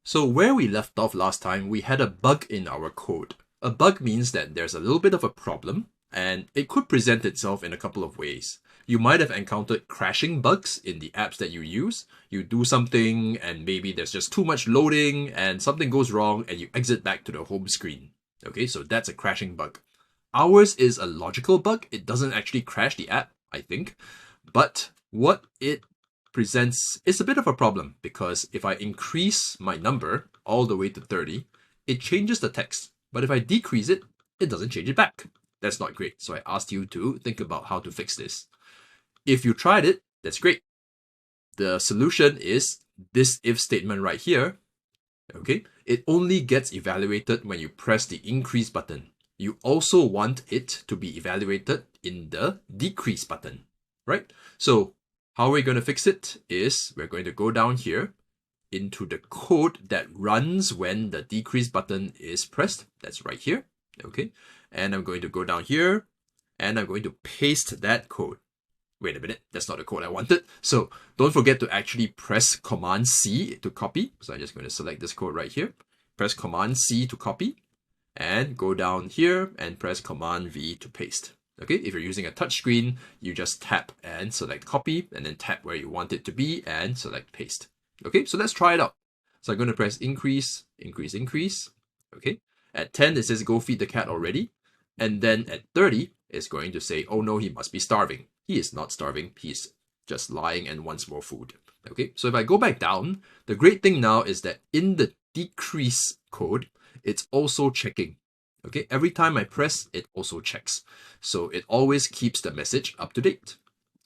So where we left off last time, we had a bug in our code. A bug means that there's a little bit of a problem, and it could present itself in a couple of ways. You might have encountered crashing bugs in the apps that you use. You do something and maybe there's just too much loading and something goes wrong and you exit back to the home screen. Okay, so that's a crashing bug. Ours is a logical bug. It doesn't actually crash the app, I think. But what it presents is a bit of a problem, because if I increase my number all the way to 30, it changes the text. But if I decrease it, it doesn't change it back. That's not great. So I asked you to think about how to fix this. If you tried it, that's great. The solution is this if statement right here. Okay, it only gets evaluated when you press the increase button. You also want it to be evaluated in the decrease button, right? So how we're going to fix it is we're going to go down here into the code that runs when the decrease button is pressed. That's right here. Okay. And I'm going to go down here and I'm going to paste that code. Wait a minute, that's not the code I wanted. So don't forget to actually press Command C to copy. So I'm just going to select this code right here. Press Command C to copy and go down here and press Command V to paste. Okay, if you're using a touchscreen, you just tap and select copy and then tap where you want it to be and select paste. Okay, so let's try it out. So I'm going to press increase, increase, increase. Okay, at 10, it says go feed the cat already. And then at 30, it's going to say, oh no, he must be starving. He is not starving. He's just lying and wants more food. Okay, so if I go back down, the great thing now is that in the decrease code, it's also checking. Okay, every time I press, it also checks. So it always keeps the message up to date.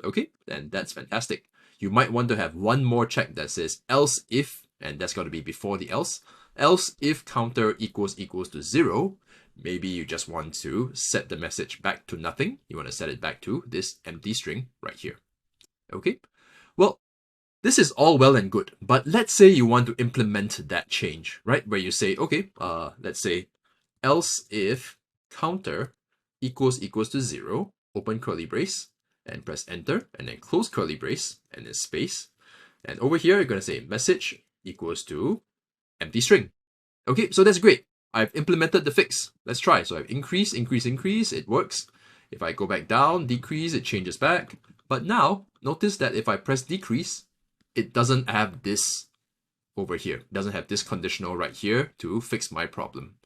Okay, and that's fantastic. You might want to have one more check that says else if, and that's got to be before the else if counter equals to 0. Maybe you just want to set the message back to nothing. You want to set it back to this empty string right here. Okay, well, this is all well and good, but let's say you want to implement that change, right? Where you say, okay, let's say else if counter equals to 0, open curly brace, and press enter, and then close curly brace, and then space. And over here, you're going to say message equals to empty string. Okay, so that's great. I've implemented the fix. Let's try. So I've increased, increase, it works. If I go back down, decrease, it changes back. But now, notice that if I press decrease, it doesn't have this over here. It doesn't have this conditional right here to fix my problem.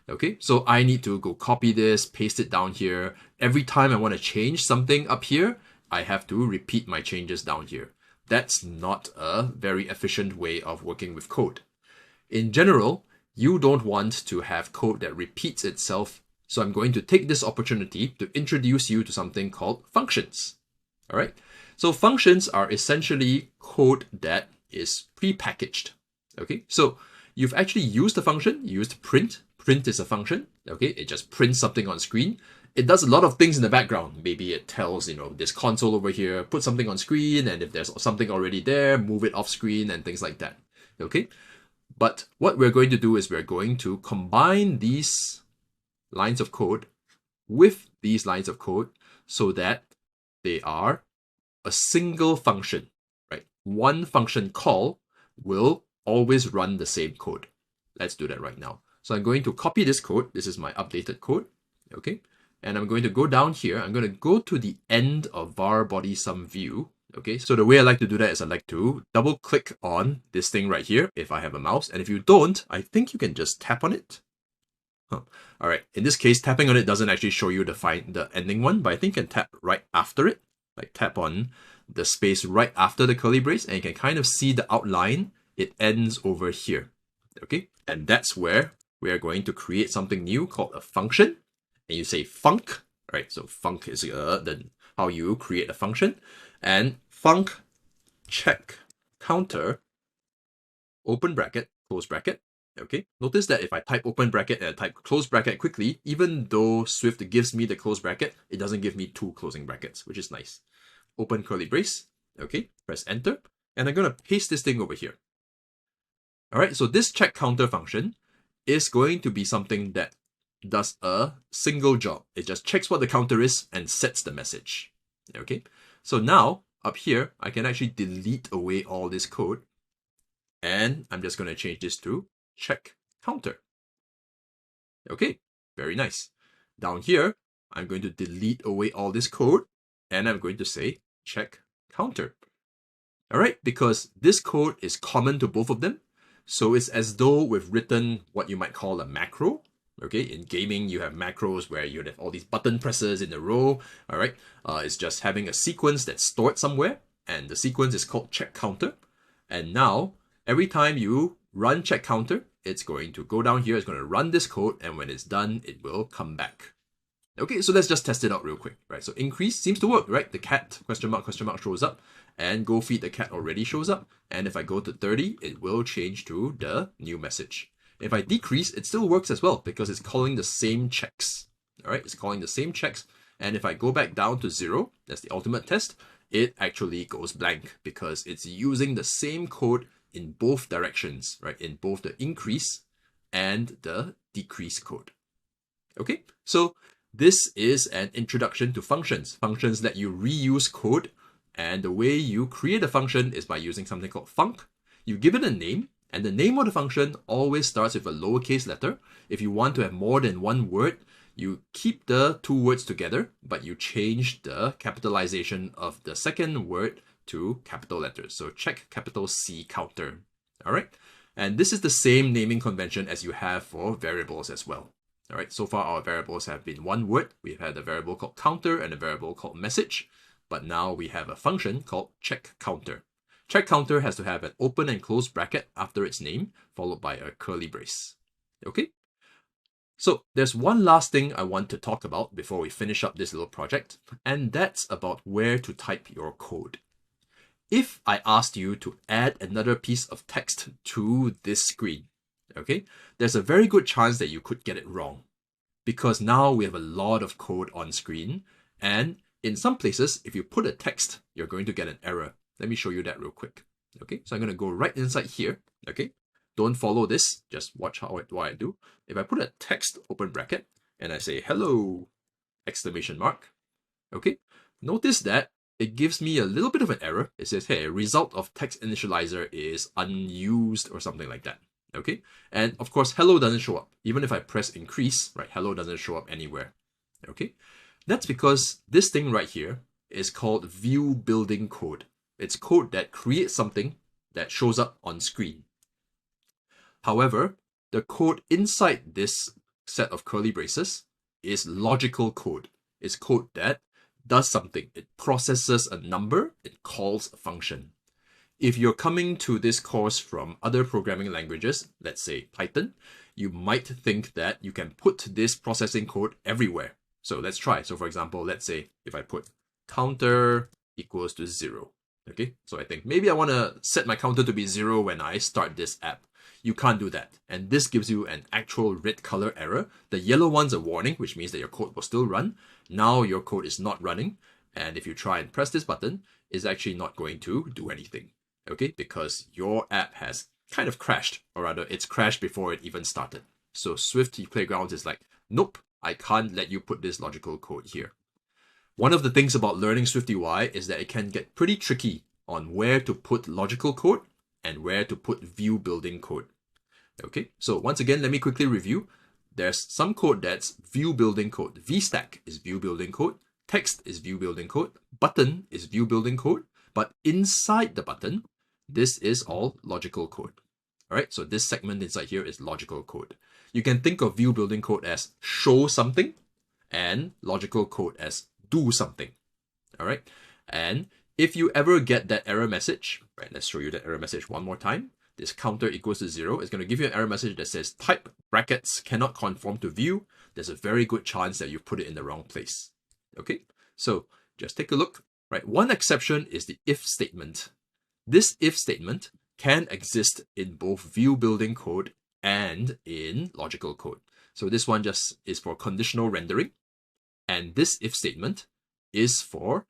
Okay, so I need to go copy this, paste it down here. Every time I want to change something up here, I have to repeat my changes down here. That's not a very efficient way of working with code. In general, you don't want to have code that repeats itself. So I'm going to take this opportunity to introduce you to something called functions. All right. So functions are essentially code that is prepackaged. Okay. So you've actually used a function, you used print. Print is a function. Okay. It just prints something on screen. It does a lot of things in the background. Maybe it tells, this console over here, put something on screen. And if there's something already there, move it off screen and things like that. Okay. But what we're going to do is we're going to combine these lines of code with these lines of code so that they are a single function, right? One function call will always run the same code. Let's do that right now. So I'm going to copy this code. This is my updated code, okay? And I'm going to go down here. I'm going to go to the end of var body sum view. Okay, so the way I like to do that is I like to double click on this thing right here if I have a mouse. And if you don't, I think you can just tap on it. All right, in this case, tapping on it doesn't actually show you the ending one, but I think you can tap right after it. Like tap on the space right after the curly brace and you can kind of see the outline. It ends over here. Okay, and that's where we are going to create something new called a function. And you say func, right? So func is how you create a function. And func check counter open bracket, close bracket. Okay, notice that if I type open bracket and I type close bracket quickly, even though Swift gives me the close bracket, it doesn't give me two closing brackets, which is nice. Open curly brace. Okay, press enter. And I'm going to paste this thing over here. All right, so this check counter function is going to be something that does a single job. It just checks what the counter is and sets the message. Okay, so now up here, I can actually delete away all this code And I'm just going to change this to check counter. Okay, very nice. Down here, I'm going to delete away all this code, and I'm going to say check counter. All right, because this code is common to both of them. So it's as though we've written what you might call a macro. Okay, in gaming, you have macros where you have all these button presses in a row. All right, it's just having a sequence that's stored somewhere, and the sequence is called check counter. And now, every time you run check counter, it's going to go down here, it's going to run this code, and when it's done, it will come back. Okay, so let's just test it out real quick, right? So increase seems to work, right? The cat question mark shows up, and go feed the cat already shows up. And if I go to 30, it will change to the new message. If I decrease, it still works as well because it's calling the same checks. All right, it's calling the same checks. And if I go back down to 0, that's the ultimate test, it actually goes blank because it's using the same code in both directions, right? In both the increase and the decrease code. Okay, so this is an introduction to functions. Functions let you reuse code, and the way you create a function is by using something called func. You give it a name, and the name of the function always starts with a lowercase letter. If you want to have more than one word, you keep the two words together, but you change the capitalization of the second word to capital letters. So check capital C counter. All right, and this is the same naming convention as you have for variables as well. All right, so far our variables have been one word. We've had a variable called counter and a variable called message, but now we have a function called check counter. Check counter has to have an open and close bracket after its name, followed by a curly brace. Okay, so there's one last thing I want to talk about before we finish up this little project, and that's about where to type your code. If I asked you to add another piece of text to this screen, okay, there's a very good chance that you could get it wrong because now we have a lot of code on screen, and in some places, if you put a text, you're going to get an error. Let me show you that real quick. Okay, so I'm going to go right inside here. Okay, don't follow this, just watch what I do. If I put a text open bracket and I say hello exclamation mark, okay, notice that it gives me a little bit of an error. It says, hey, result of text initializer is unused or something like that. Okay, and of course, hello doesn't show up. Even if I press increase, right, hello doesn't show up anywhere. Okay, that's because this thing right here is called view building code. It's code that creates something that shows up on screen. However, the code inside this set of curly braces is logical code. It's code that does something. It processes a number, it calls a function. If you're coming to this course from other programming languages, let's say Python, you might think that you can put this processing code everywhere. So let's try. So for example, let's say if I put counter equals to 0. Okay, so I think maybe I want to set my counter to be 0 when I start this app. You can't do that. And this gives you an actual red color error. The yellow one's a warning, which means that your code will still run. Now your code is not running. And if you try and press this button, it's actually not going to do anything. Okay, because your app has kind of crashed, or rather it's crashed before it even started. So Swift Playgrounds is like, nope, I can't let you put this logical code here. One of the things about learning SwiftUI is that it can get pretty tricky on where to put logical code and where to put view building code. Okay, so once again, let me quickly review. There's some code that's view building code. VStack is view building code. Text is view building code. Button is view building code. But inside the button, this is all logical code. All right, so this segment inside here is logical code. You can think of view building code as show something and logical code as do something. All right, and if you ever get that error message, right, let's show you that error message one more time. This counter equals to 0 is going to give you an error message that says type brackets cannot conform to view. There's a very good chance that you put it in the wrong place. Okay, so just take a look. Right, one exception is the if statement. This if statement can exist in both view building code and in logical code. So this one just is for conditional rendering. And this if statement is for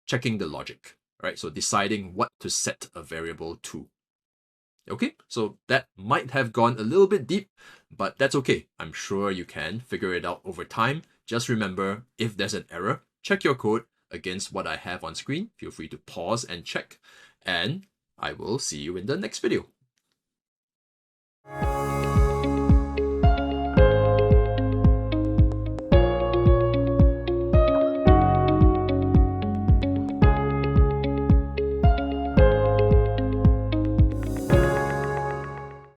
checking the logic, right? So deciding what to set a variable to. Okay, so that might have gone a little bit deep, but that's okay. I'm sure you can figure it out over time. Just remember, if there's an error, check your code against what I have on screen. Feel free to pause and check, and I will see you in the next video. you.